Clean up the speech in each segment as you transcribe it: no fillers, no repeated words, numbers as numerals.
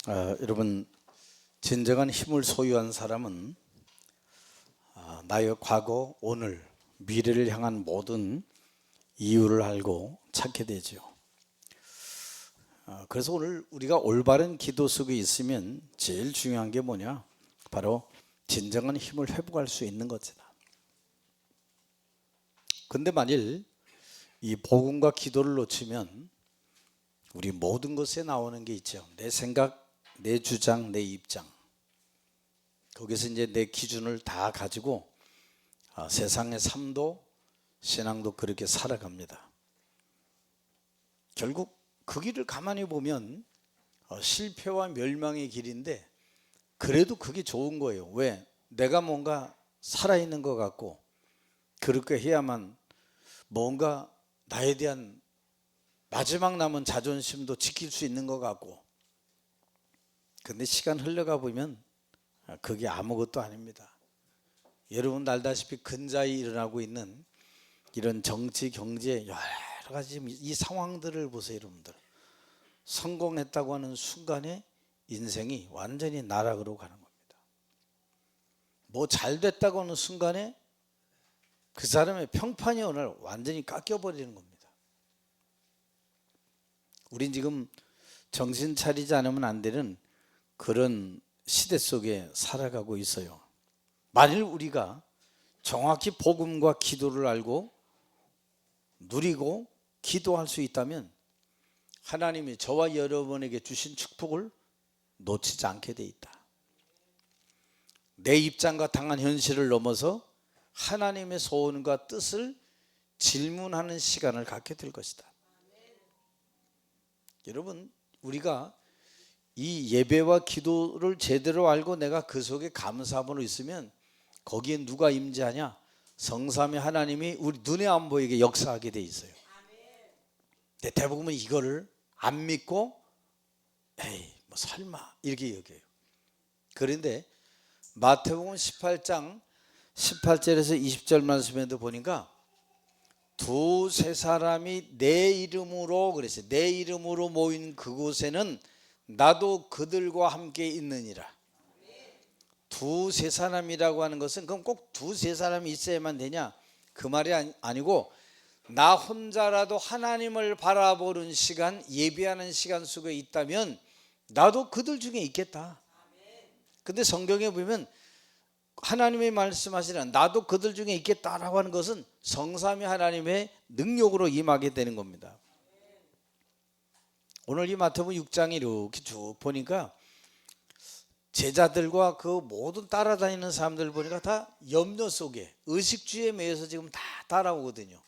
여러분, 진정한 힘을 소유한 사람은 나의 과거, 오늘, 미래를 향한 모든 이유를 알고 찾게 되죠. 그래서 오늘 우리가 올바른 기도 속에 있으면 제일 중요한 게 뭐냐? 바로 진정한 힘을 회복할 수 있는 것이다. 근데 만일 이 복음과 기도를 놓치면 우리 모든 것에 나오는 게 있죠. 내 생각, 내 주장, 내 입장. 거기서 이제 내 기준을 다 가지고 세상의 삶도 신앙도 그렇게 살아갑니다. 결국 그 길을 가만히 보면 실패와 멸망의 길인데 그래도 그게 좋은 거예요. 왜? 내가 뭔가 살아있는 것 같고 그렇게 해야만 뭔가 나에 대한 마지막 남은 자존심도 지킬 수 있는 것 같고. 근데 시간 흘러가 보면 그게 아무것도 아닙니다. 여러분 알다시피 근자에 일어나고 있는 이런 정치, 경제 여러 가지 이 상황들을 보세요. 여러분들 성공했다고 하는 순간에 인생이 완전히 나락으로 가는 겁니다. 뭐 잘 됐다고 하는 순간에 그 사람의 평판이 오늘 완전히 깎여버리는 겁니다. 우린 지금 정신 차리지 않으면 안 되는 그런 시대 속에 살아가고 있어요. 만일 우리가 정확히 복음과 기도를 알고 누리고 기도할 수 있다면 하나님이 저와 여러분에게 주신 축복을 놓치지 않게 돼 있다. 내 입장과 당한 현실을 넘어서 하나님의 소원과 뜻을 질문하는 시간을 갖게 될 것이다. 여러분, 우리가 이 예배와 기도를 제대로 알고 내가 그 속에 감사함으로 있으면 거기에 누가 임재하냐? 성삼위 하나님이 우리 눈에 안 보이게 역사하게 돼 있어요. 근데 대부분은 이거를 안 믿고 에이 뭐 설마 이렇게 여겨요. 그런데 마태복음 18장 18절에서 20절 말씀에도 보니까 두세 사람이 내 이름으로 그랬어요. 내 이름으로 모인 그곳에는 나도 그들과 함께 있느니라. 두세 사람이라고 하는 것은 그럼 꼭 두세 사람이 있어야만 되냐? 그 말이 아니고 나 혼자라도 하나님을 바라보는 시간, 예배하는 시간 속에 있다면 나도 그들 중에 있겠다. 근데 성경에 보면 하나님이 말씀하시는 나도 그들 중에 있겠다라고 하는 것은 성삼위 하나님의 능력으로 임하게 되는 겁니다. 오늘 이 마태복음 6장이 이렇게 쭉 보니까 제자들과 그 모든 따라다니는 사람들 보니까 다 염려 속에 의식주의에 매여서 지금 다 따라오거든요.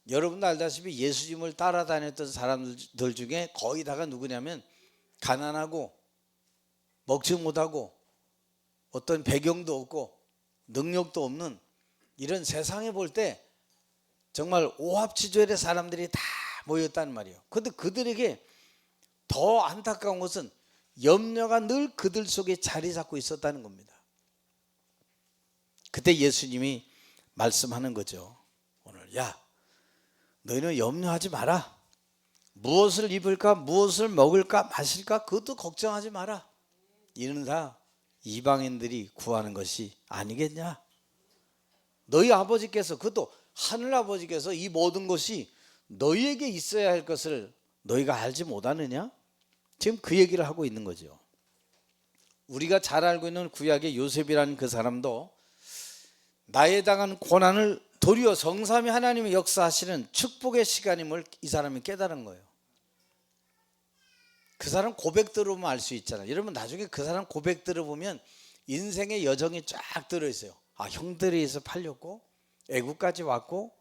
여러분도 알다시피 예수님을 따라다녔던 사람들 중에 거의 다가 누구냐면 가난하고 먹지 못하고 어떤 배경도 없고 능력도 없는 이런 세상에 볼 때 정말 오합지졸의 사람들이 다 모였단 말이에요. 그런데 그들에게 더 안타까운 것은 염려가 늘 그들 속에 자리 잡고 있었다는 겁니다. 그때 예수님이 말씀하는 거죠. 오늘 야 너희는 염려하지 마라. 무엇을 입을까 무엇을 먹을까 마실까 그것도 걱정하지 마라. 이는 다 이방인들이 구하는 것이 아니겠냐. 너희 아버지께서 그것도 하늘 아버지께서 이 모든 것이 너희에게 있어야 할 것을 너희가 알지 못하느냐. 지금 그 얘기를 하고 있는 거죠. 우리가 잘 알고 있는 구약의 요셉이라는 그 사람도 나에 당한 고난을 도리어 성삼위 하나님의 역사하시는 축복의 시간임을 이 사람이 깨달은 거예요. 그 사람 고백 들어보면 알 수 있잖아요. 여러분 나중에 그 사람 고백 들어보면 인생의 여정이 쫙 들어있어요. 형들에 의해서 팔렸고 애국까지 왔고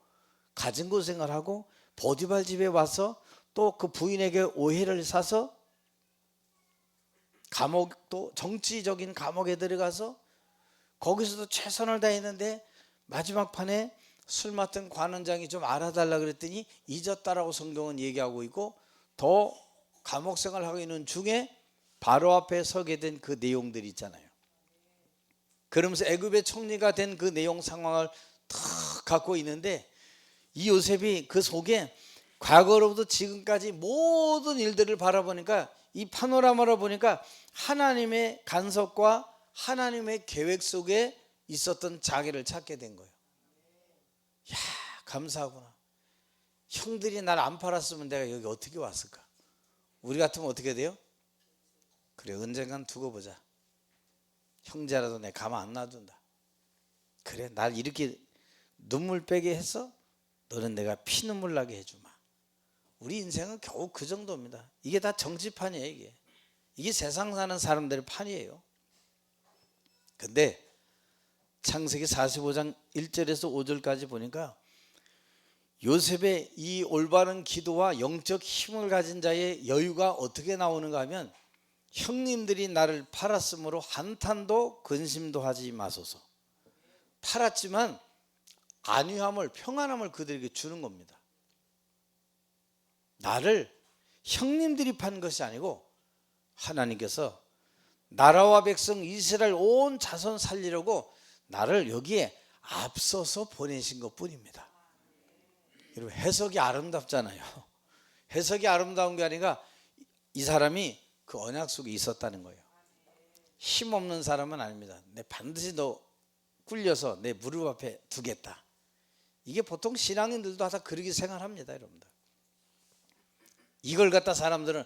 가진 고생을 하고 보디발 집에 와서 또 그 부인에게 오해를 사서 감옥도 정치적인 감옥에 들어가서 거기서도 최선을 다했는데 마지막 판에 술 맡은 관원장이 좀 알아달라 그랬더니 잊었다라고 성경은 얘기하고 있고 더 감옥 생활하고 있는 중에 바로 앞에 서게 된 그 내용들이 있잖아요. 그러면서 애굽의 총리가 된 그 내용 상황을 탁 갖고 있는데 이 요셉이 그 속에 과거로부터 지금까지 모든 일들을 바라보니까 이 파노라마로 보니까 하나님의 간섭과 하나님의 계획 속에 있었던 자기를 찾게 된 거예요. 야, 감사하구나. 형들이 날 안 팔았으면 내가 여기 어떻게 왔을까? 우리 같으면 어떻게 돼요? 그래, 언젠간 두고 보자. 형제라도 내 가만 안 놔둔다. 그래, 날 이렇게 눈물 빼게 했어? 너는 내가 피눈물 나게 해주마. 우리 인생은 겨우 그 정도입니다. 이게 다 정치판이에요. 이게 세상 사는 사람들의 판이에요. 근데 창세기 45장 1절에서 5절까지 보니까 요셉의 이 올바른 기도와 영적 힘을 가진 자의 여유가 어떻게 나오는가 하면, 형님들이 나를 팔았으므로 한탄도 근심도 하지 마소서. 팔았지만 안위함을, 평안함을 그들에게 주는 겁니다. 나를 형님들이 판 것이 아니고 하나님께서 나라와 백성 이스라엘 온 자손 살리려고 나를 여기에 앞서서 보내신 것뿐입니다. 여러분, 해석이 아름답잖아요. 해석이 아름다운 게 아니라 이 사람이 그 언약 속에 있었다는 거예요. 힘없는 사람은 아닙니다. 내 반드시 너 꿀려서 내 무릎 앞에 두겠다. 이게 보통 신앙인들도 다 그렇게 생각합니다, 여러분들. 이걸 갖다 사람들은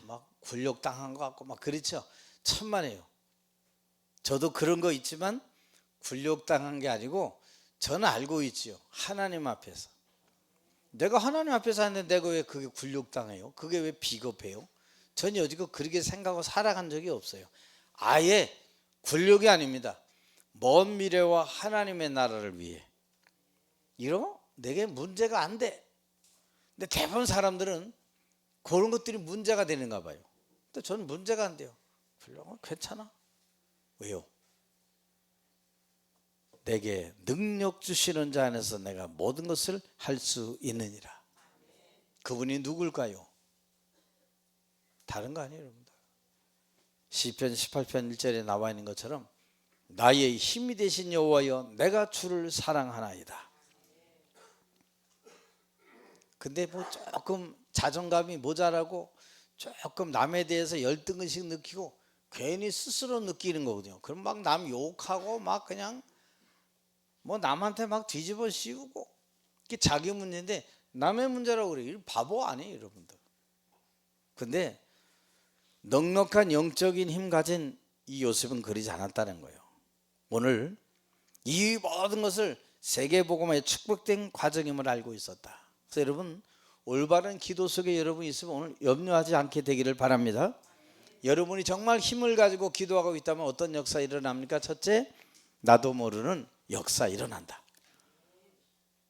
막 굴욕당한 것 같고 막 그렇죠. 천만에요. 저도 그런 거 있지만 굴욕당한 게 아니고 저는 알고 있지요. 하나님 앞에서. 내가 하나님 앞에서 하는데 내가 왜 그게 굴욕당해요? 그게 왜 비겁해요? 전혀 여지껏 그렇게 생각하고 살아간 적이 없어요. 아예 굴욕이 아닙니다. 먼 미래와 하나님의 나라를 위해. 이러면 내게 문제가 안 돼. 근데 대부분 사람들은 그런 것들이 문제가 되는가 봐요. 근데 저는 문제가 안 돼요. 굴욕은 괜찮아. 왜요? 내게 능력 주시는 자 안에서 내가 모든 것을 할 수 있느니라. 그분이 누굴까요? 다른 거 아니에요, 여러분들. 시편 18편 1절에 나와 있는 것처럼 나의 힘이 되신 여호와여 내가 주를 사랑하나이다. 근데 뭐 조금 자존감이 모자라고 조금 남에 대해서 열등의식 느끼고 괜히 스스로 느끼는 거거든요. 그럼 막 남 욕하고 막 그냥 뭐 남한테 막 뒤집어 씌우고, 이게 자기 문제인데 남의 문제라고 그래요. 이거 바보 아니에요, 여러분들. 근데 넉넉한 영적인 힘 가진 이 요셉은 그러지 않았다는 거예요. 오늘 이 모든 것을 세계복음화에 축복된 과정임을 알고 있었다. 그래서 여러분, 올바른 기도 속에 여러분이 있으면 오늘 염려하지 않게 되기를 바랍니다. 여러분이 정말 힘을 가지고 기도하고 있다면 어떤 역사 일어납니까? 첫째, 나도 모르는 역사 일어난다.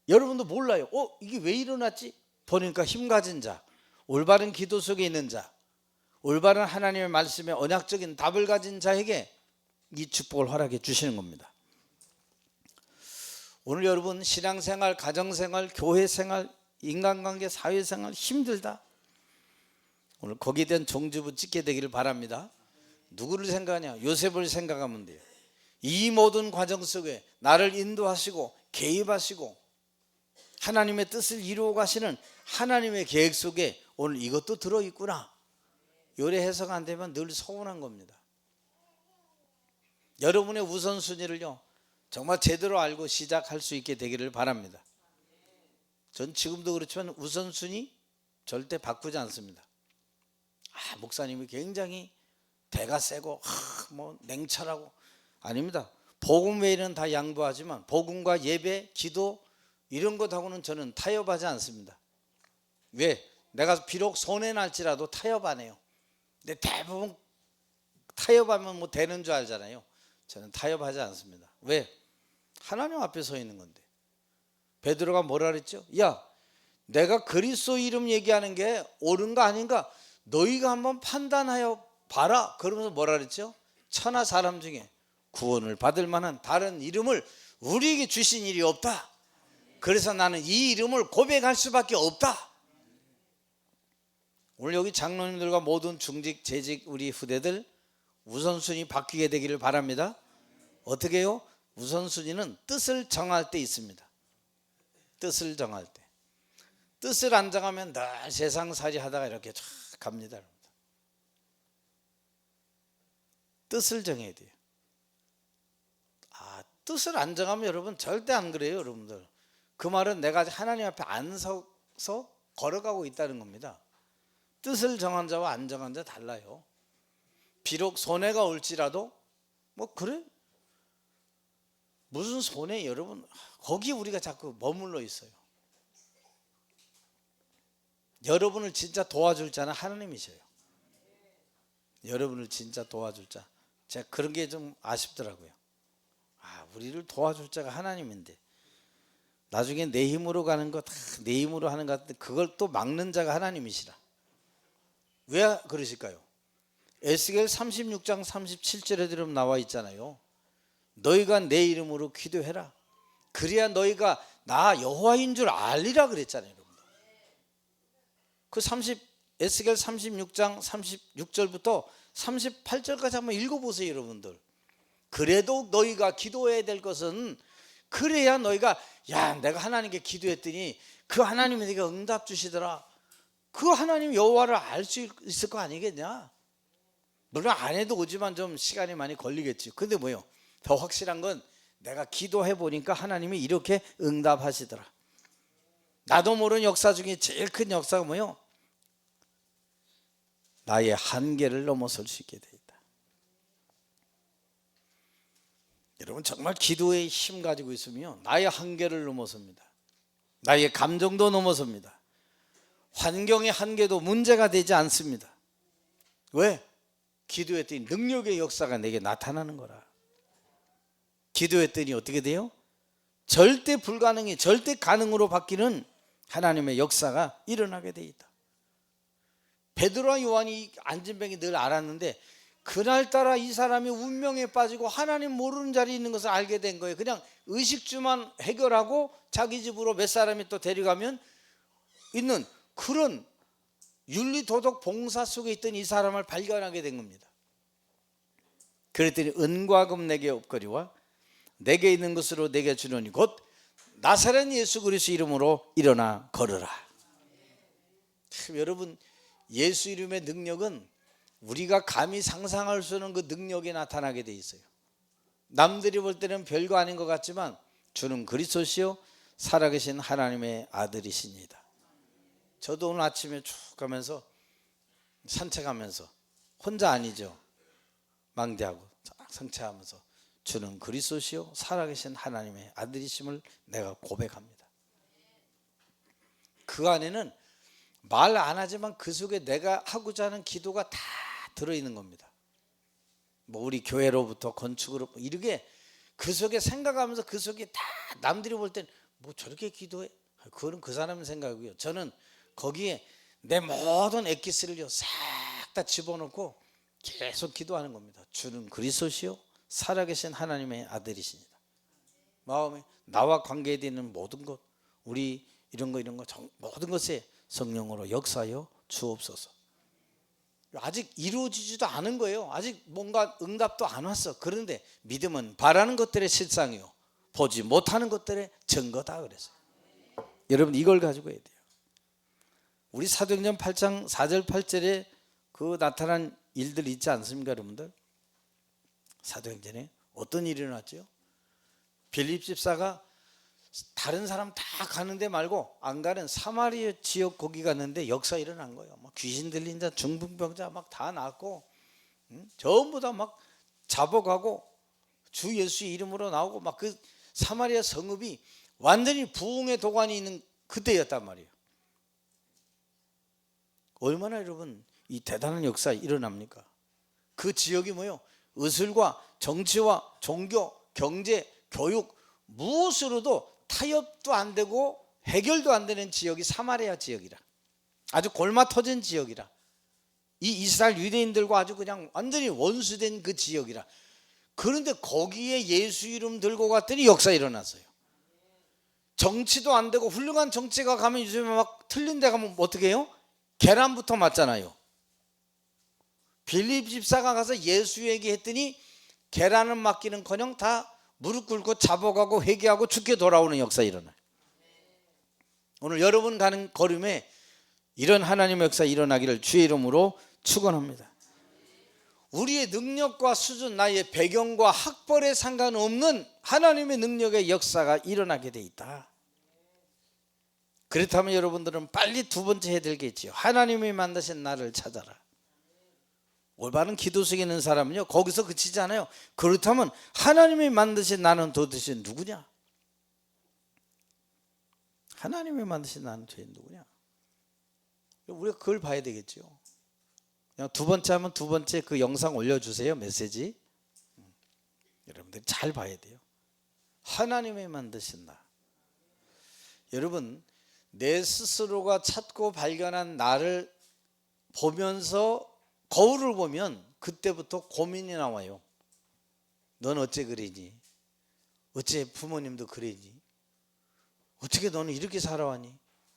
여러분도 몰라요. 이게 왜 일어났지? 보니까 힘 가진 자, 올바른 기도 속에 있는 자, 올바른 하나님의 말씀에 언약적인 답을 가진 자에게 이 축복을 허락해 주시는 겁니다. 오늘 여러분 신앙생활, 가정생활, 교회생활, 인간관계, 사회생활 힘들다. 오늘 거기에 대한 종지부 찍게 되기를 바랍니다. 누구를 생각하냐? 요셉을 생각하면 돼요. 이 모든 과정 속에 나를 인도하시고 개입하시고 하나님의 뜻을 이루어 가시는 하나님의 계획 속에 오늘 이것도 들어있구나. 요래 해석 안 되면 늘 서운한 겁니다. 여러분의 우선순위를요 정말 제대로 알고 시작할 수 있게 되기를 바랍니다. 전 지금도 그렇지만 우선순위 절대 바꾸지 않습니다. 목사님이 굉장히 대가 세고 뭐 냉철하고, 아닙니다. 복음 외에는 다 양보하지만 복음과 예배, 기도 이런 것하고는 저는 타협하지 않습니다. 왜? 내가 비록 손해날지라도 타협 안 해요. 근데 대부분 타협하면 뭐 되는 줄 알잖아요. 저는 타협하지 않습니다. 왜? 하나님 앞에 서 있는 건데. 베드로가 뭐라 그랬죠? 야, 내가 그리스도 이름 얘기하는 게 옳은가 아닌가 너희가 한번 판단하여 봐라. 그러면서 뭐라 그랬죠? 천하 사람 중에 구원을 받을 만한 다른 이름을 우리에게 주신 일이 없다. 그래서 나는 이 이름을 고백할 수밖에 없다. 오늘 여기 장로님들과 모든 중직, 재직 우리 후대들 우선순위 바뀌게 되기를 바랍니다. 어떻게 해요? 우선순위는 뜻을 정할 때 있습니다. 뜻을 정할 때. 뜻을 안 정하면 늘 세상살이 하다가 이렇게 쫙 갑니다. 뜻을 정해야 돼요. 뜻을 안 정하면 여러분 절대 안 그래요. 여러분들 그 말은 내가 하나님 앞에 안 서서 걸어가고 있다는 겁니다. 뜻을 정한 자와 안 정한 자 달라요. 비록 손해가 올지라도 뭐 그래? 무슨 손해? 여러분 거기 우리가 자꾸 머물러 있어요. 여러분을 진짜 도와줄 자는 하나님이셔요. 여러분을 진짜 도와줄 자. 제가 그런 게 좀 아쉽더라고요. 우리를 도와줄 자가 하나님인데 나중에 내 힘으로 가는 거 다 내 힘으로 하는 것 같은데 그걸 또 막는 자가 하나님이시라. 왜 그러실까요? 에스겔 36장 37절에 들으면 나와 있잖아요. 너희가 내 이름으로 기도해라. 그래야 너희가 나 여호와인 줄 알리라 그랬잖아요. 여러분. 그 에스겔 36장 36절부터 38절까지 한번 읽어보세요. 여러분들. 그래도 너희가 기도해야 될 것은 그래야 너희가 내가 하나님께 기도했더니 그 하나님이 내가 응답 주시더라. 그 하나님 여호와를 알 수 있을 거 아니겠냐. 물론 안 해도 오지만 좀 시간이 많이 걸리겠지. 근데 뭐요? 더 확실한 건 내가 기도해 보니까 하나님이 이렇게 응답하시더라. 나도 모르는 역사 중에 제일 큰 역사가 뭐요? 나의 한계를 넘어설 수 있게 돼 있다. 여러분 정말 기도에 힘 가지고 있으면 나의 한계를 넘어섭니다. 나의 감정도 넘어섭니다. 환경의 한계도 문제가 되지 않습니다. 왜? 기도했더니 능력의 역사가 내게 나타나는 거라. 기도했더니 어떻게 돼요? 절대 불가능이 절대 가능으로 바뀌는 하나님의 역사가 일어나게 돼 있다. 베드로와 요한이 안진뱅이 늘 알았는데 그날따라 이 사람이 운명에 빠지고 하나님 모르는 자리에 있는 것을 알게 된 거예요. 그냥 의식주만 해결하고 자기 집으로 몇 사람이 또 데려가면 있는 그런 윤리도덕 봉사 속에 있던 이 사람을 발견하게 된 겁니다. 그랬더니 은과 금 내게 없거리와 내게 있는 것으로 내게 주노니 곧 나사렛 예수 그리스도 이름으로 일어나 걸으라. 참, 여러분 예수 이름의 능력은 우리가 감히 상상할 수 없는 그 능력이 나타나게 돼 있어요. 남들이 볼 때는 별거 아닌 것 같지만 주는 그리스도시요 살아계신 하나님의 아들이십니다. 저도 오늘 아침에 쭉 가면서 산책하면서 혼자 아니죠. 망대하고 산책하면서 주는 그리스도시요 살아계신 하나님의 아들이심을 내가 고백합니다. 그 안에는 말 안 하지만 그 속에 내가 하고자 하는 기도가 다 들어있는 겁니다. 뭐 우리 교회로부터 건축으로 이렇게 그 속에 생각하면서 그 속에 다 남들이 볼 땐 뭐 저렇게 기도해? 그거는 그 사람 생각이고요. 저는 거기에 내 모든 엑기스를요 싹 다 집어넣고 계속 기도하는 겁니다. 주는 그리스도시요 살아계신 하나님의 아들이십니다. 마음에 나와 관계되는 모든 것, 우리 이런 거 모든 것에 성령으로 역사하여 주옵소서. 아직 이루어지지도 않은 거예요. 아직 뭔가 응답도 안 왔어. 그런데 믿음은 바라는 것들의 실상이요 보지 못하는 것들의 증거다 그랬어요. 여러분 이걸 가지고 해야 돼요. 우리 사도행전 8장 4절 8절에 그 나타난 일들 있지 않습니까 여러분들? 사도행전에 어떤 일이 일어났죠? 빌립 집사가 다른 사람 다 가는데 말고 안 가는 사마리아 지역 거기 갔는데 역사 일어난 거예요. 막 귀신 들린 자, 중풍병자 막 다 나왔고, 전부 다 막 잡아가고 주 예수의 이름으로 나오고 막 그 사마리아 성읍이 완전히 부흥의 도가니 있는 그때였단 말이에요. 얼마나 여러분 이 대단한 역사 일어납니까? 그 지역이 뭐요? 의술과 정치와 종교, 경제, 교육 무엇으로도 타협도 안 되고 해결도 안 되는 지역이 사마리아 지역이라. 아주 골마 터진 지역이라. 이 이스라엘 유대인들과 아주 그냥 완전히 원수된 그 지역이라. 그런데 거기에 예수 이름 들고 갔더니 역사 일어났어요. 정치도 안 되고 훌륭한 정치가 가면 요즘에 막 틀린 데 가면 어떻게 해요? 계란부터 맞잖아요. 빌립 집사가 가서 예수에게 했더니 계란을 맞기는커녕 다 무릎 꿇고 잡아가고 회개하고 죽게 돌아오는 역사 일어나요. 오늘 여러분 가는 걸음에 이런 하나님의 역사 일어나기를 주의 이름으로 축원합니다. 우리의 능력과 수준, 나의 배경과 학벌에 상관없는 하나님의 능력의 역사가 일어나게 돼 있다. 그렇다면 여러분들은 빨리 두 번째 해야 될 게 있지요. 하나님이 만드신 나를 찾아라. 올바른 기도 속에 있는 사람은요, 거기서 그치지 않아요. 그렇다면 하나님이 만드신 나는 도대체 누구냐? 하나님이 만드신 나는 도대체 누구냐? 우리가 그걸 봐야 되겠죠. 그냥 두 번째 하면 두 번째 그 영상 올려주세요. 메시지. 여러분들이 잘 봐야 돼요. 하나님이 만드신 나. 여러분, 내 스스로가 찾고 발견한 나를 보면서 거울을 보면 그때부터 고민이 나와요. 넌 어째 그러니? 어째 부모님도 그러니? 어떻게 너는 이렇게 살아왔니?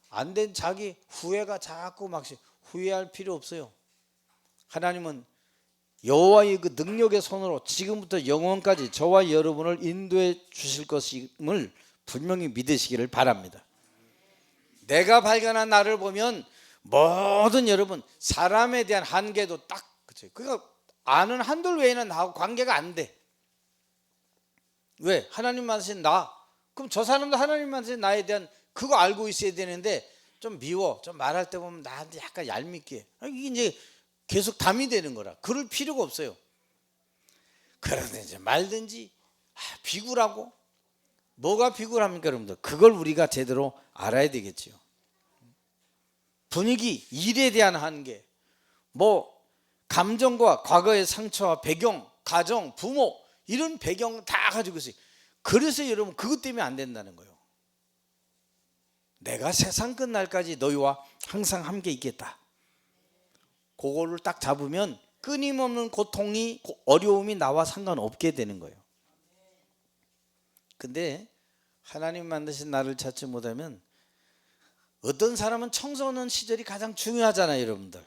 안 된 자기 후회가 자꾸 막 후회할 필요 없어요. 하나님은 여호와의 그 능력의 손으로 지금부터 영원까지 저와 여러분을 인도해 주실 것임을 분명히 믿으시기를 바랍니다. 내가 발견한 나를 보면 모든 여러분 사람에 대한 한계도 딱 그렇죠. 그러니까 아는 한들 외에는 나하고 관계가 안 돼. 왜? 하나님 만드신 나. 그럼 저 사람도 하나님 만드신 나에 대한 그거 알고 있어야 되는데 좀 미워. 좀 말할 때 보면 나한테 약간 얄밉게. 이게 이제 계속 담이 되는 거라. 그럴 필요가 없어요. 그런데 이제 말든지 비굴하고 뭐가 비굴합니까, 여러분들? 그걸 우리가 제대로 알아야 되겠지요. 분위기, 일에 대한 한계, 뭐 감정과 과거의 상처와 배경, 가정, 부모 이런 배경 다 가지고 있어요. 그래서 여러분 그것 때문에 안 된다는 거예요. 내가 세상 끝날까지 너희와 항상 함께 있겠다. 그거를 딱 잡으면 끊임없는 고통이 어려움이 나와 상관없게 되는 거예요. 근데 하나님 만드신 나를 찾지 못하면 어떤 사람은 청소년 시절이 가장 중요하잖아요, 여러분들.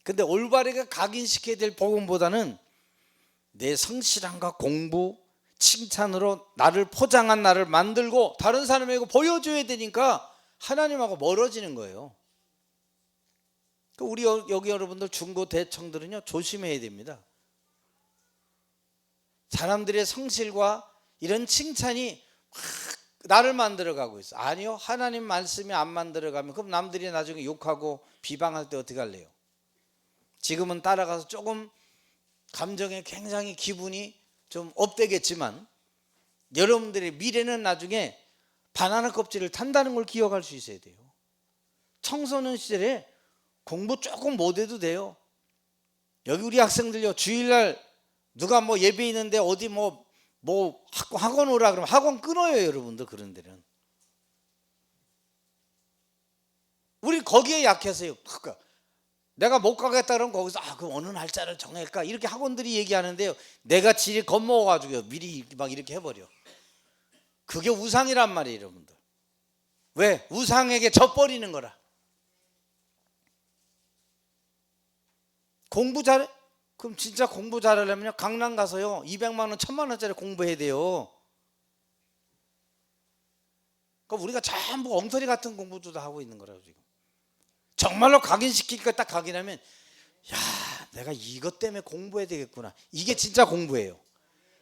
근데 올바르게 각인시켜야 될 복음보다는 내 성실함과 공부, 칭찬으로 나를 포장한 나를 만들고 다른 사람에게 보여줘야 되니까 하나님하고 멀어지는 거예요. 우리 여기 여러분들 중고 대청들은요 조심해야 됩니다. 사람들의 성실과 이런 칭찬이 막 나를 만들어가고 있어. 아니요, 하나님 말씀이 안 만들어가면 그럼 남들이 나중에 욕하고 비방할 때 어떻게 할래요? 지금은 따라가서 조금 감정에 굉장히 기분이 좀 업되겠지만 여러분들의 미래는 나중에 바나나 껍질을 탄다는 걸 기억할 수 있어야 돼요. 청소년 시절에 공부 조금 못해도 돼요. 여기 우리 학생들요, 주일날 누가 뭐 예배 있는데 어디 뭐 학원 오라 그러면 학원 끊어요, 여러분들. 그런 데는 우리 거기에 약해서요. 그러니까 내가 못 가겠다 그러면 거기서 그럼 어느 날짜를 정할까 이렇게 학원들이 얘기하는데요, 내가 질이 겁먹어가지고 미리 막 이렇게 해버려. 그게 우상이란 말이에요, 여러분들. 왜? 우상에게 져버리는 거라. 공부 잘해? 그럼 진짜 공부 잘하려면 강남 가서요 200만 원, 1000만 원짜리 공부해야 돼요. 그러니까 우리가 전부 엉터리 같은 공부도 다 하고 있는 거라고 지금. 정말로 각인시키니까 딱 각인하면 야, 내가 이것 때문에 공부해야 되겠구나. 이게 진짜 공부예요.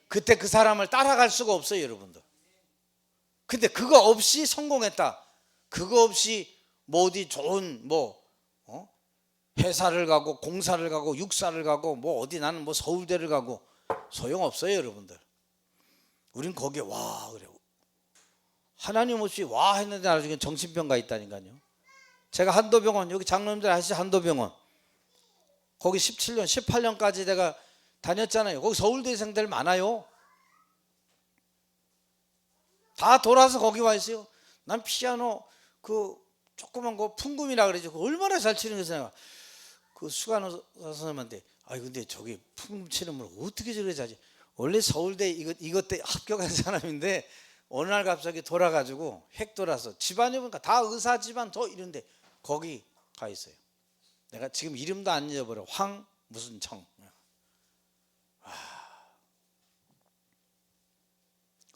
그때 그 사람을 따라갈 수가 없어요, 여러분들. 근데 그거 없이 성공했다. 그거 없이 뭐 어디 좋은 회사를 가고 공사를 가고 육사를 가고 뭐 어디 나는 뭐 서울대를 가고 소용없어요, 여러분들. 우린 거기에 와 그래. 하나님 없이 와 했는데 나중에 정신병가 있다니까요. 제가 한도병원, 여기 장로님들 아시죠? 한도병원 거기 17년 18년까지 내가 다녔잖아요. 거기 서울대생들 많아요. 다 돌아서 거기 와 있어요. 난 피아노 그 조그만 거 풍금이라 그러죠. 얼마나 잘 치는 거잖아요. 그 수간호 선생님한테 근데 저기 풍금 치는 걸 어떻게 저렇게 잘지? 원래 서울대 이것 때 합격한 사람인데 어느 날 갑자기 돌아가지고 핵 돌아서 집안이 보니까 다 의사 집안 더 이런데 거기 가 있어요. 내가 지금 이름도 안 잊어버려. 황 무슨 청.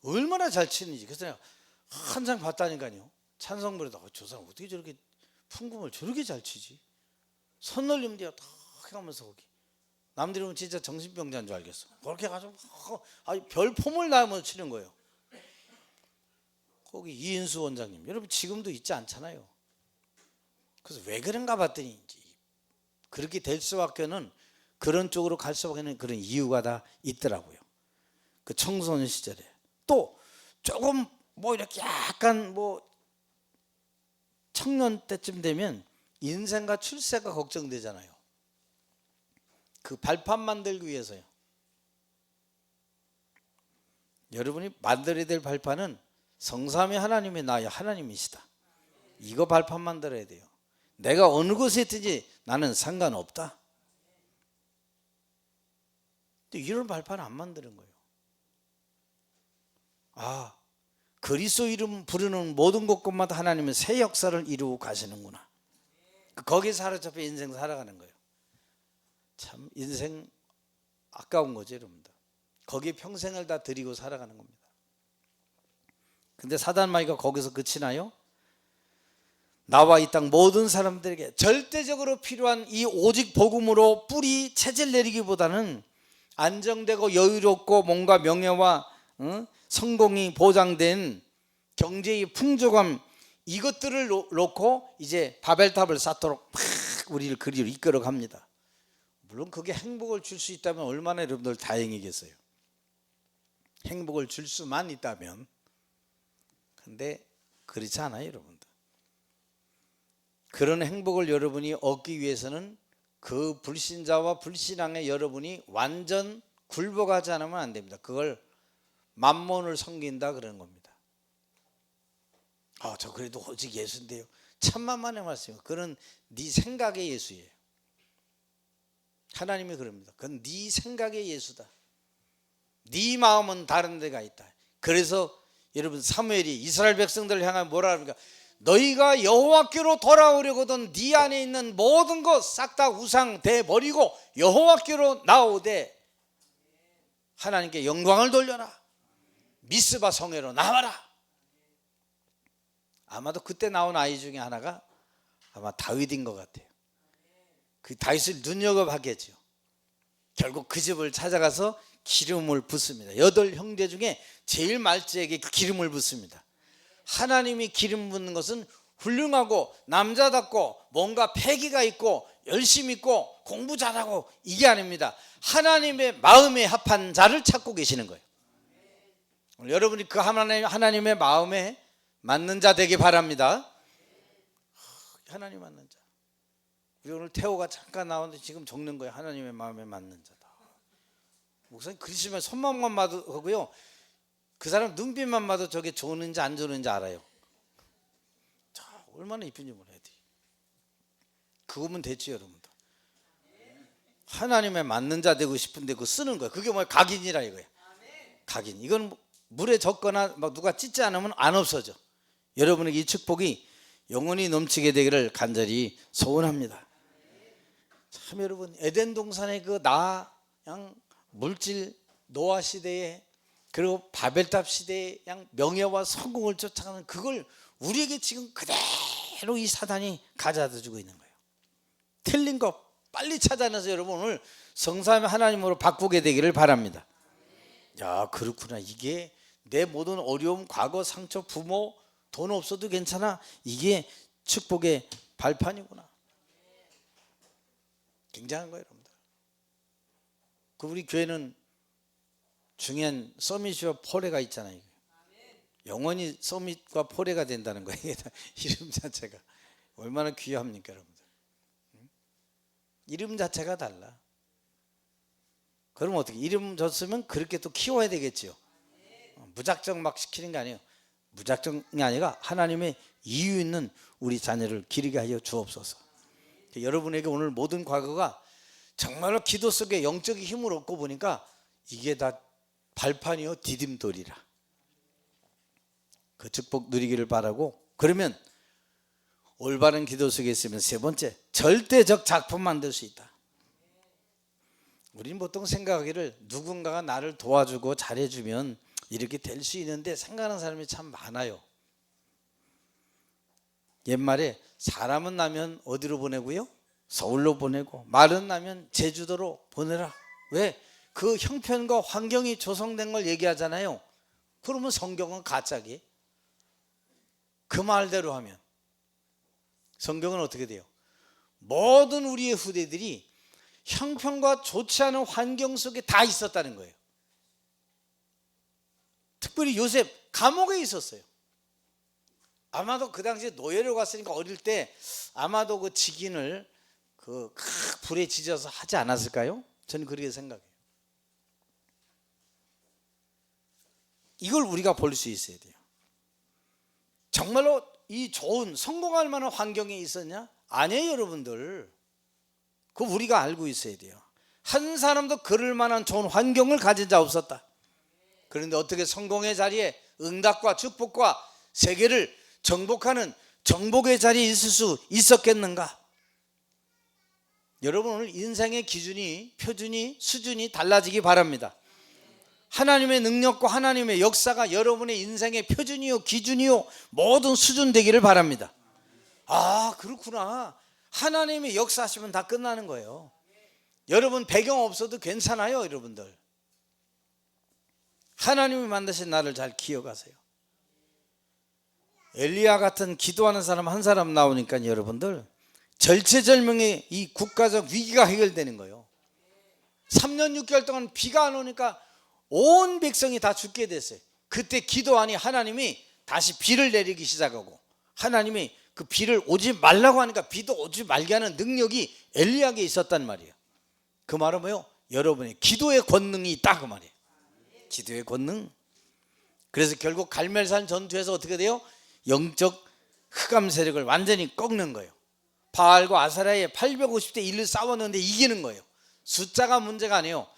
얼마나 잘 치는지. 그래서 내가 한 장 봤다니까요. 찬성 부르다 저 사람 어떻게 저렇게 풍금을 저렇게 잘 치지? 손놀림대요 탁 하면서 거기 남들이 보면 진짜 정신병자인 줄 알겠어. 그렇게 해가지고 별 폼을 나면서 치는 거예요. 거기 이인수 원장님 여러분 지금도 있지 않잖아요. 그래서 왜 그런가 봤더니 이제 그렇게 될 수밖에는 그런 쪽으로 갈 수밖에는 그런 이유가 다 있더라고요. 그 청소년 시절에 또 조금 뭐 이렇게 약간 뭐 청년 때쯤 되면 인생과 출세가 걱정되잖아요. 그 발판 만들기 위해서요. 여러분이 만들어야 될 발판은 성삼위 하나님이 나의 하나님이시다. 이거 발판 만들어야 돼요. 내가 어느 곳에 있든지 나는 상관없다. 근데 이런 발판 안 만드는 거예요. 그리스도 이름 부르는 모든 곳곳마다 하나님은 새 역사를 이루고 가시는구나. 거기에 사로잡혀 인생 살아가는 거예요. 참 인생 아까운 거죠, 여러분들. 거기에 평생을 다 드리고 살아가는 겁니다. 근데 사단 마귀가 거기서 그치나요? 나와 이 땅 모든 사람들에게 절대적으로 필요한 이 오직 복음으로 뿌리 체질 내리기보다는 안정되고 여유롭고 뭔가 명예와 성공이 보장된 경제의 풍족함 이것들을 놓고 이제 바벨탑을 쌓도록 막 우리를 그리로 이끌어 갑니다. 물론 그게 행복을 줄 수 있다면 얼마나 여러분들 다행이겠어요. 행복을 줄 수만 있다면. 근데 그렇지 않아요, 여러분들. 그런 행복을 여러분이 얻기 위해서는 그 불신자와 불신앙의 여러분이 완전 굴복하지 않으면 안 됩니다. 그걸 만몬을 섬긴다 그러는 겁니다. 저 그래도 오직 예수인데요. 천만만의 말씀이에요. 그건 네 생각의 예수예요. 하나님이 그럽니다. 그건 네 생각의 예수다. 네 마음은 다른 데가 있다. 그래서 여러분 사무엘이 이스라엘 백성들을 향하여 뭐라 합니까? 너희가 여호와께로 돌아오려거든 네 안에 있는 모든 것 싹 다 우상 대버리고 여호와께로 나오되 하나님께 영광을 돌려라. 미스바 성회로 나와라. 아마도 그때 나온 아이 중에 하나가 아마 다윗인 것 같아요. 그 다윗을 눈여겨봤겠죠. 결국 그 집을 찾아가서 기름을 붓습니다. 8 형제 중에 제일 말지에게 기름을 붓습니다. 하나님이 기름 붓는 것은 훌륭하고 남자답고 뭔가 패기가 있고 열심히 있고 공부 잘하고 이게 아닙니다. 하나님의 마음에 합한 자를 찾고 계시는 거예요. 오늘 여러분이 그 하나님의 마음에 맞는 자 되기 바랍니다. 하나님 맞는 자. 우리 오늘 태호가 잠깐 나왔는데 지금 적는 거예요. 하나님의 마음에 맞는 자다. 목사님 그러시면 손만만 봐도 하고요. 그 사람 눈빛만 봐도 저게 좋은지 안 좋은지 알아요. 자, 얼마나 이쁜지 몰라야 돼. 그거면 됐지 여러분들. 하나님의 맞는 자 되고 싶은데 그거 쓰는 거야. 그게 뭐야? 각인이라 이거야. 각인. 이건 물에 젖거나 막 누가 찢지 않으면 안 없어져. 여러분에게 이 축복이 영원히 넘치게 되기를 간절히 소원합니다. 참 여러분 에덴 동산의 그 양 물질 노아 시대에 그리고 바벨탑 시대의 양 명예와 성공을 쫓아가는 그걸 우리에게 지금 그대로 이 사단이 가져다 주고 있는 거예요. 틀린 거 빨리 찾아내서 여러분 오늘 성삼위 하나님으로 바꾸게 되기를 바랍니다. 야 그렇구나. 이게 내 모든 어려움 과거 상처 부모 돈 없어도 괜찮아. 이게 축복의 발판이구나. 굉장한 거예요 여러분들. 그 우리 교회는 중요한 서밋과 포레가 있잖아요. 영원히 서밋과 포레가 된다는 거예요. 이름 자체가 얼마나 귀합니까 여러분들. 이름 자체가 달라. 그럼 어떻게 이름 줬으면 그렇게 또 키워야 되겠죠. 무작정 막 시키는 게 아니에요. 무작정이 아니라 하나님의 이유 있는 우리 자녀를 기르게 하여 주옵소서. 여러분에게 오늘 모든 과거가 정말로 기도 속에 영적인 힘을 얻고 보니까 이게 다 발판이요 디딤돌이라. 그 축복 누리기를 바라고. 그러면 올바른 기도 속에 있으면 세 번째 절대적 작품 만들 수 있다. 우리는 보통 생각하기를 누군가가 나를 도와주고 잘해주면 이렇게 될 수 있는데 생각하는 사람이 참 많아요. 옛말에 사람은 나면 어디로 보내고요? 서울로 보내고 말은 나면 제주도로 보내라. 왜? 그 형편과 환경이 조성된 걸 얘기하잖아요. 그러면 성경은 가짜기. 그 말대로 하면 성경은 어떻게 돼요? 모든 우리의 후대들이 형편과 좋지 않은 환경 속에 다 있었다는 거예요. 특별히 요셉 감옥에 있었어요. 아마도 그 당시에 노예로 갔으니까 어릴 때 아마도 그 직인을 그 불에 지져서 하지 않았을까요? 저는 그렇게 생각해요. 이걸 우리가 볼 수 있어야 돼요. 정말로 이 좋은 성공할 만한 환경에 있었냐? 아니에요, 여러분들. 그거 우리가 알고 있어야 돼요. 한 사람도 그럴 만한 좋은 환경을 가진 자 없었다. 그런데 어떻게 성공의 자리에 응답과 축복과 세계를 정복하는 정복의 자리에 있을 수 있었겠는가? 여러분, 오늘 인생의 기준이, 표준이, 수준이 달라지기 바랍니다. 하나님의 능력과 하나님의 역사가 여러분의 인생의 표준이요, 기준이요, 모든 수준 되기를 바랍니다. 아, 그렇구나. 하나님의 역사하시면 다 끝나는 거예요. 여러분 배경 없어도 괜찮아요, 여러분들. 하나님이 만드신 나를 잘 기억하세요. 엘리야 같은 기도하는 사람 한 사람 나오니까 여러분들 절체절명의 이 국가적 위기가 해결되는 거예요. 3년 6개월 동안 비가 안 오니까 온 백성이 다 죽게 됐어요. 그때 기도하니 하나님이 다시 비를 내리기 시작하고, 하나님이 그 비를 오지 말라고 하니까 비도 오지 말게 하는 능력이 엘리야에게 있었단 말이에요. 그 말은 뭐예요? 여러분의 기도의 권능이 있다, 그 말이에요. 기도의 권능. 그래서 결국 갈멜산 전투에서 어떻게 돼요? 영적 흑암 세력을 완전히 꺾는 거예요. 바알과 아사랴의 850대 1을 싸웠는데 이기는 거예요. 숫자가 문제가 아니에요.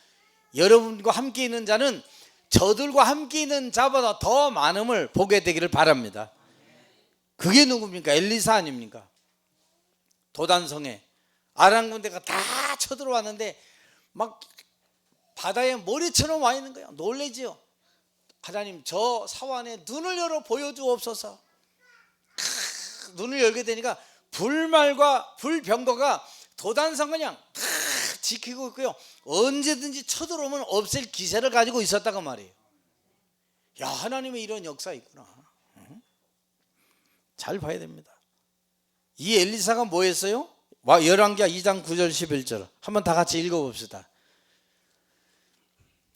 여러분과 함께 있는 자는 저들과 함께 있는 자보다 더 많음을 보게 되기를 바랍니다. 그게 누굽니까? 엘리사 아닙니까? 도단성에 아람 군대가 다 쳐들어왔는데 막 바다에 머리처럼 와 있는 거예요. 놀래지요. 하나님, 저 사원에 눈을 열어 보여주옵소서. 눈을 열게 되니까 불말과 불병거가 도단성 그냥 지키고 있고요. 언제든지 쳐들어오면 없앨 기세를 가지고 있었다고 말이에요. 야, 하나님의 이런 역사 있구나. 잘 봐야 됩니다. 이 엘리사가 뭐 했어요? 열왕기하 2장 9절 11절 한번 다 같이 읽어봅시다.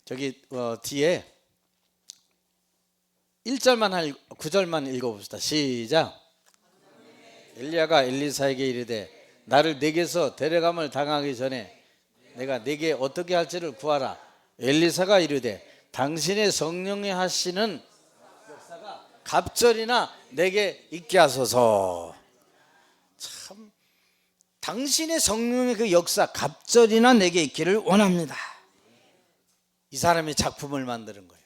저기 뒤에 1절만 9절만 읽어봅시다. 시작. 엘리야가 엘리사에게 이르되 나를 내게서 데려감을 당하기 전에 내가 내게 어떻게 할지를 구하라. 엘리사가 이르되 당신의 성령이 하시는 역사가 갑절이나 내게 있게 하소서. 참, 당신의 성령의 그 역사 갑절이나 내게 있기를 원합니다. 이 사람이 작품을 만드는 거예요.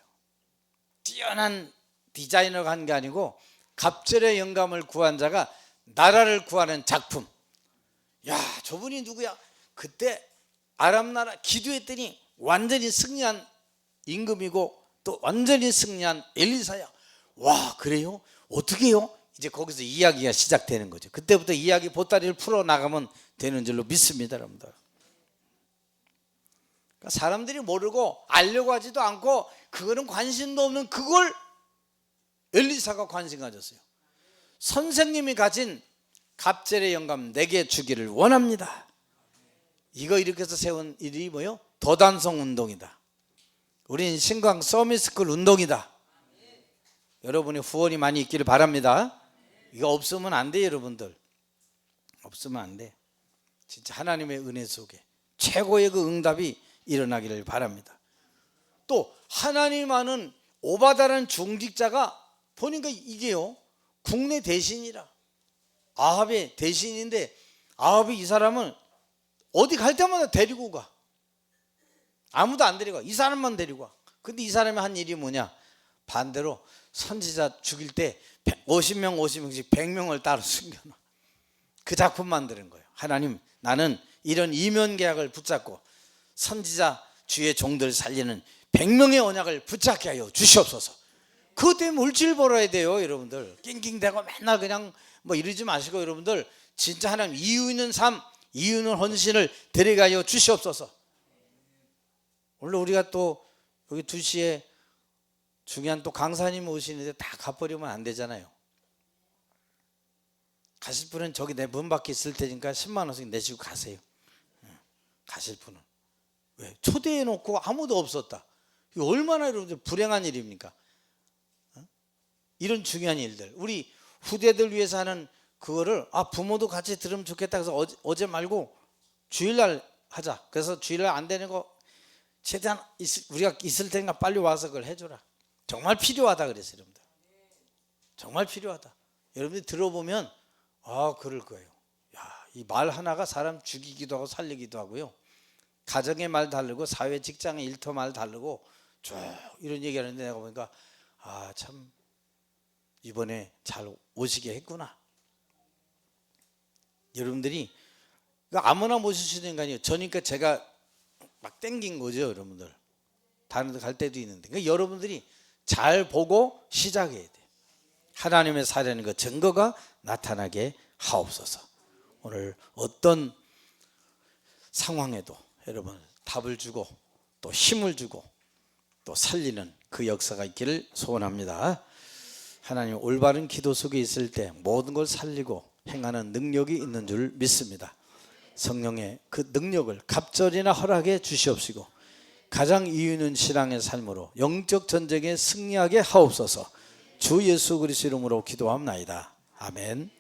뛰어난 디자이너가 한 게 아니고 갑절의 영감을 구한 자가 나라를 구하는 작품. 야, 저분이 누구야? 그때 아람 나라 기도했더니 완전히 승리한 임금이고 또 완전히 승리한 엘리사야. 와, 그래요? 어떻게 해요? 이제 거기서 이야기가 시작되는 거죠. 그때부터 이야기 보따리를 풀어나가면 되는 줄로 믿습니다, 여러분들. 그러니까 사람들이 모르고 알려고 하지도 않고 그거는 관심도 없는 그걸 엘리사가 관심 가졌어요. 선생님이 가진 갑절의 영감 내게 주기를 원합니다. 이거 이렇게 해서 세운 일이 뭐요? 도단성 운동이다. 우린 신광 서밋스쿨 운동이다. 여러분의 후원이 많이 있기를 바랍니다. 이거 없으면 안 돼, 여러분들. 없으면 안 돼. 진짜 하나님의 은혜 속에 최고의 그 응답이 일어나기를 바랍니다. 또 하나님 아는 오바다라는 중직자가 보니까 이게요, 국내 대신이라. 아합의 대신인데 아합이 이 사람을 어디 갈 때마다 데리고 가. 아무도 안 데리고 가. 이 사람만 데리고 가. 근데 이 사람이 한 일이 뭐냐? 반대로 선지자 죽일 때 50명씩 100명을 따로 숨겨놔. 그 작품 만드는 거예요. 하나님, 나는 이런 이면 계약을 붙잡고 선지자 주의 종들 살리는 100명의 언약을 붙잡게 하여 주시옵소서. 그것 때문에 물질 벌어야 돼요, 여러분들. 낑낑대고 맨날 그냥 뭐 이러지 마시고 여러분들 진짜 하나님 이유 있는 삶, 이유 있는 헌신을 데려가여 주시옵소서. 오늘 우리가 또 여기 2시에 중요한 또 강사님 오시는데 다 갚으려면 안 되잖아요. 가실 분은 저기 내 문 밖에 있을 테니까 10만 원씩 내시고 가세요. 가실 분은. 왜? 초대해 놓고 아무도 없었다. 이거 얼마나 여러분들 불행한 일입니까? 이런 중요한 일들, 우리 후대들 위해서 하는 그거를 부모도 같이 들으면 좋겠다. 그래서 어제 말고 주일날 하자. 그래서 주일날 안 되는 거 최대한 우리가 있을 테니까 빨리 와서 그걸 해줘라. 정말 필요하다 그랬어요, 여러분들. 정말 필요하다. 여러분들이 들어보면 그럴 거예요. 이 말 하나가 사람 죽이기도 하고 살리기도 하고요. 가정의 말 다르고 사회 직장의 일터 말 다르고 쭉 이런 얘기하는데 내가 보니까 참 이번에 잘 오시게 했구나. 여러분들이 아무나 모실 수 있는 거 아니에요. 저니까 제가 막 땡긴 거죠, 여러분들. 다른 데 갈 때도 있는데. 그러니까 여러분들이 잘 보고 시작해야 돼요. 하나님의 살아있는 그 증거가 나타나게 하옵소서. 오늘 어떤 상황에도 여러분 답을 주고 또 힘을 주고 또 살리는 그 역사가 있기를 소원합니다. 하나님 올바른 기도 속에 있을 때 모든 걸 살리고 행하는 능력이 있는 줄 믿습니다. 성령의 그 능력을 갑절이나 허락해 주시옵시고 가장 이유 있는 신앙의 삶으로 영적 전쟁에 승리하게 하옵소서. 주 예수 그리스도 이름으로 기도합나이다. 아멘.